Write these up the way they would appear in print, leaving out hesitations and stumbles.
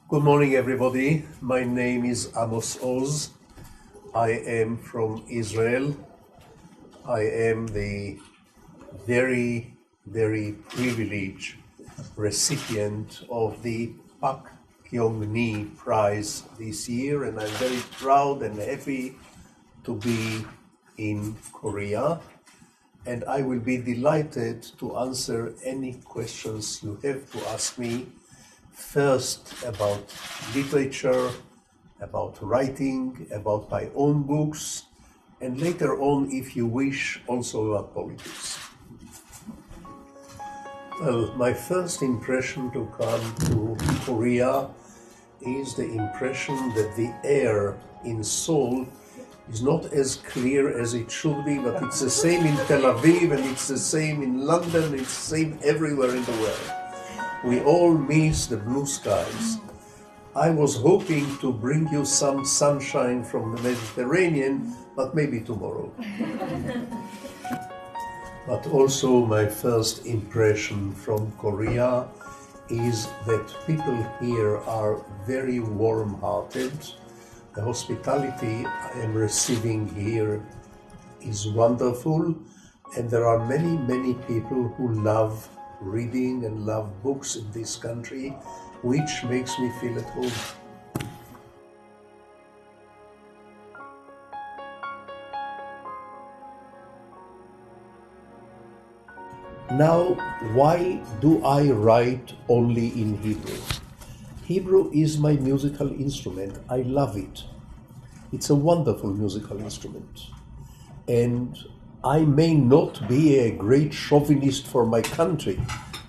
Good morning, everybody. My name is Amos Oz. I am from Israel. I am the very, very privileged recipient of the Pak Kyongni Prize this year, and I'm very proud and happy to be in Korea. And I will be delighted to answer any questions you have to ask me. First about literature, about writing, about my own books, and later on, if you wish, also about politics. Well, my first impression to come to Korea is the impression that the air in Seoul is not as clear as it should be, but it's the same in Tel Aviv, and it's the same in London, it's the same everywhere in the world. We all miss the blue skies. I was hoping to bring you some sunshine from the Mediterranean, but maybe tomorrow. But also my first impression from Korea is that people here are very warm-hearted. The hospitality I am receiving here is wonderful, and there are many, many people who love reading and love books in this country, which makes me feel at home. Now, why do I write only in Hebrew? Hebrew is my musical instrument. I love it. It's a wonderful musical instrument. And I may not be a great chauvinist for my country.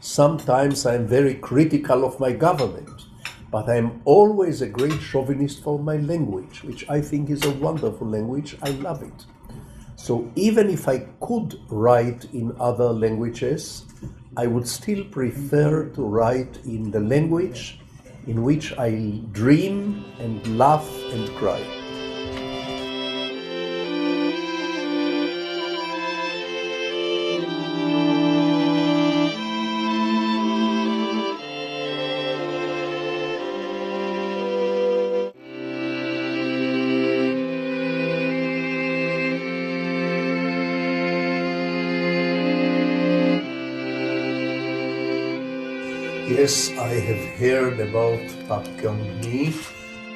Sometimes I'm very critical of my government, but I'm always a great chauvinist for my language, which I think is a wonderful language. I love it. So even if I could write in other languages, I would still prefer to write in the language in which I dream and laugh and cry. Yes, I have heard about Pak Kyongni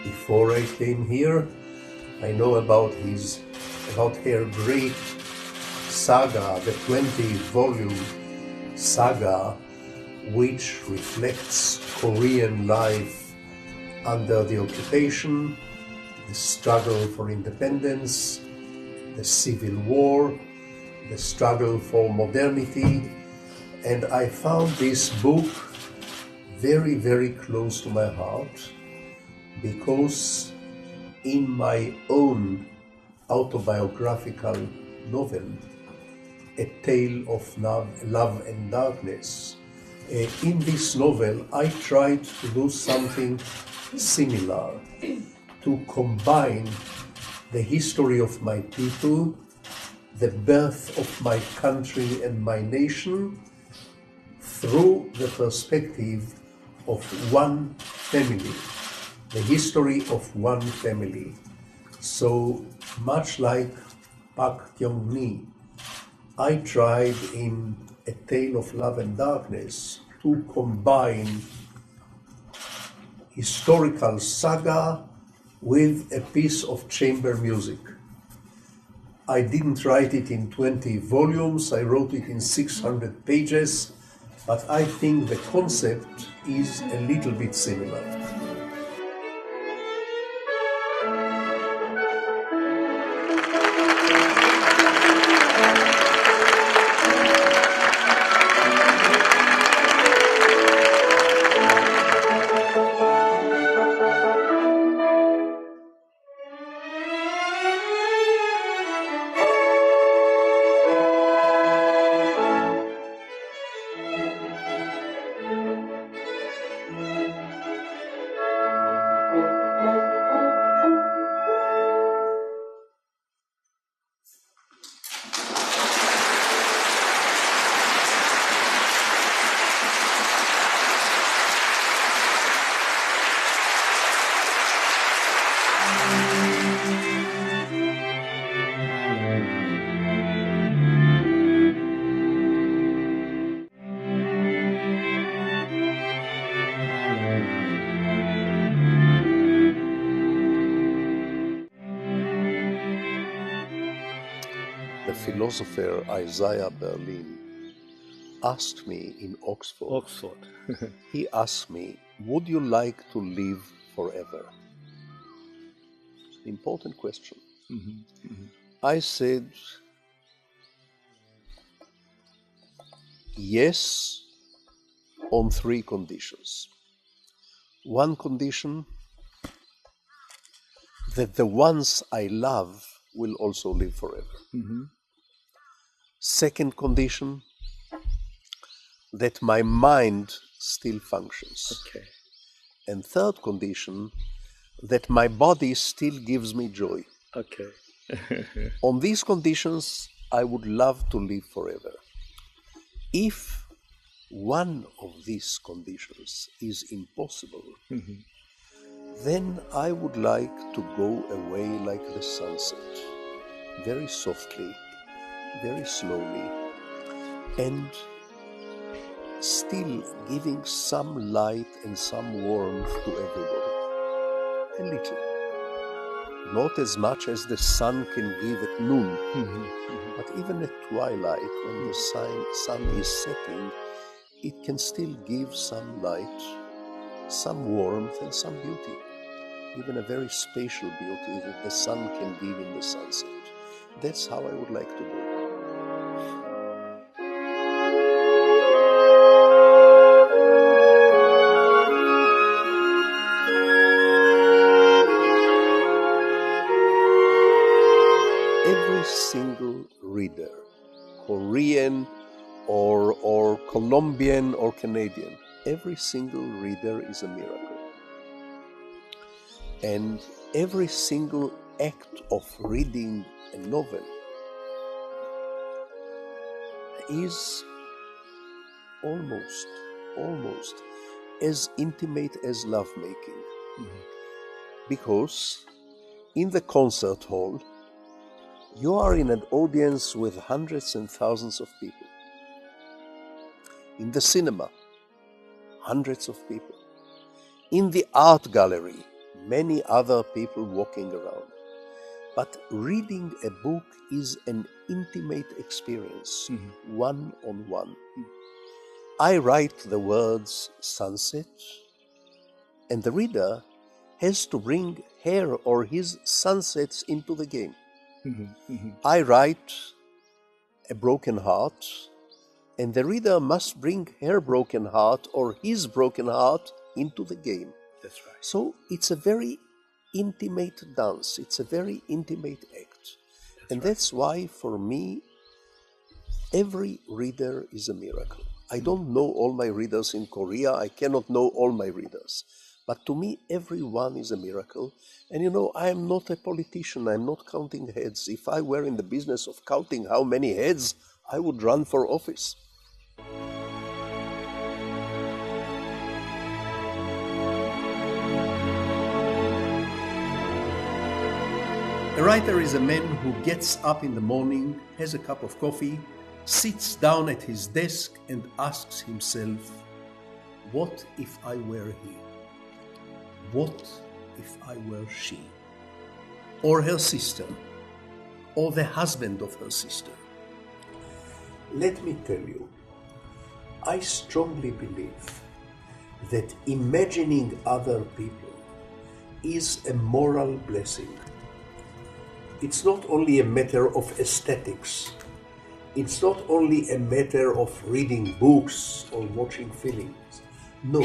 before I came here. I know about her great saga, the 20-volume saga, which reflects Korean life under the occupation, the struggle for independence, the civil war, the struggle for modernity. And I found this book very, very close to my heart, because in my own autobiographical novel, A Tale of Love and Darkness, in this novel I tried to do something similar, to combine the history of my people, the birth of my country and my nation, through the perspective of one family, the history of one family. So much like Pak Kyongni, I tried in A Tale of Love and Darkness to combine historical saga with a piece of chamber music. I didn't write it in 20 volumes, I wrote it in 600 pages, but I think the concept is a little bit similar. philosopher Isaiah Berlin asked me in Oxford, he asked me, would you like to live forever? It's an important question. I said, yes, on 3 conditions. One condition, that the ones I love will also live forever. Second condition, that my mind still functions. And third condition, that my body still gives me joy. On these conditions, I would love to live forever. If one of these conditions is impossible, then I would like to go away like the sunset, very softly, very slowly, and still giving some light and some warmth to everybody. A little. Not as much as the sun can give at noon, but even at twilight, when the sun is setting, it can still give some light, some warmth, and some beauty. Even a very spatial beauty that the sun can give in the sunset. That's how I would like to go. Every single reader, Korean or Colombian or Canadian, every single reader is a miracle. And every single act of reading a novel is almost as intimate as lovemaking. Because in the concert hall, you are in an audience with hundreds and thousands of people. In the cinema, hundreds of people. In the art gallery, many other people walking around. But reading a book is an intimate experience, one-on-one. I write the words sunset, and the reader has to bring her or his sunsets into the game. I write a broken heart, and the reader must bring her broken heart or his broken heart into the game. That's right. So it's a very intimate dance. It's a very intimate act. That's why, for me, every reader is a miracle. I don't know all my readers in Korea. I cannot know all my readers. But to me, everyone is a miracle. And I am not a politician. I'm not counting heads. If I were in the business of counting how many heads, I would run for office. A writer is a man who gets up in the morning, has a cup of coffee, sits down at his desk and asks himself, what if I were he? What if I were she? Or her sister? Or the husband of her sister? Let me tell you, I strongly believe that imagining other people is a moral blessing. It's not only a matter of aesthetics. It's not only a matter of reading books or watching films. No,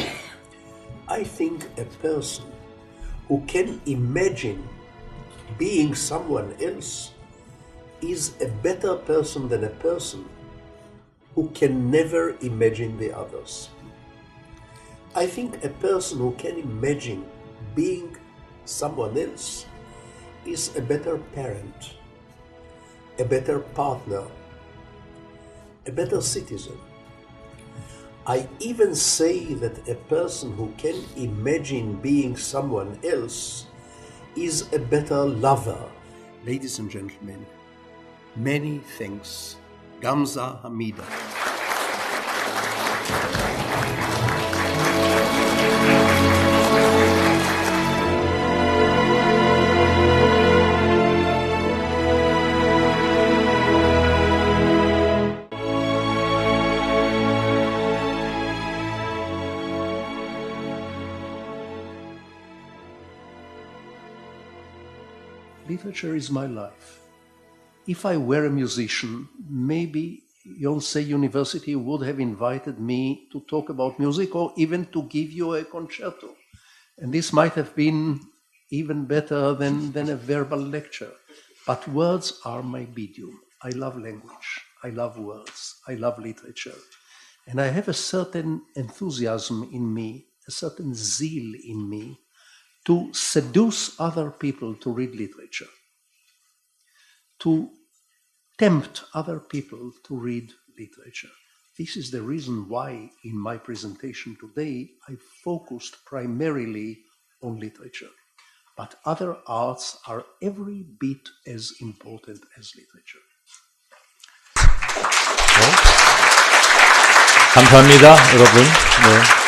I think a person who can imagine being someone else is a better person than a person who can never imagine the others. I think a person who can imagine being someone else is a better parent, a better partner, a better citizen. I even say that a person who can imagine being someone else is a better lover. Ladies and gentlemen, many thanks. Gamza Hamida. Literature is my life. If I were a musician, maybe Yonsei University would have invited me to talk about music or even to give you a concerto. And this might have been even better than a verbal lecture. But words are my medium. I love language. I love words. I love literature. And I have a certain enthusiasm in me, a certain zeal in me to seduce other people to read literature, to tempt other people to read literature. This is the reason why in my presentation today I focused primarily on literature. But other arts are every bit as important as literature. 감사합니다, 여러분. 네.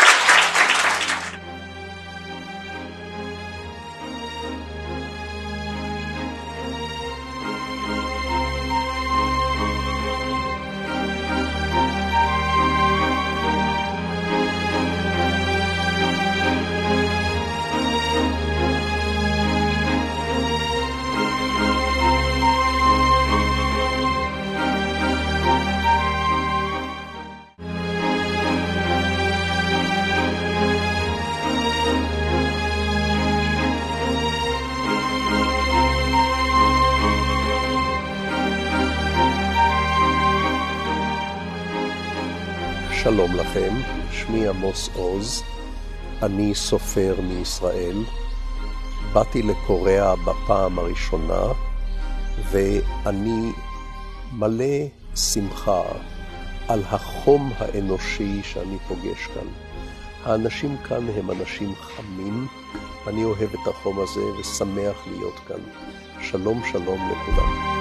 שלום לכם, שמי עמוס עוז, אני סופר מישראל, באתי לקוריאה בפעם הראשונה, ואני מלא שמחה על החום האנושי שאני פוגש כאן. האנשים כאן הם אנשים חמים, ואני אוהב את החום הזה ושמח להיות כאן. שלום שלום לכולם.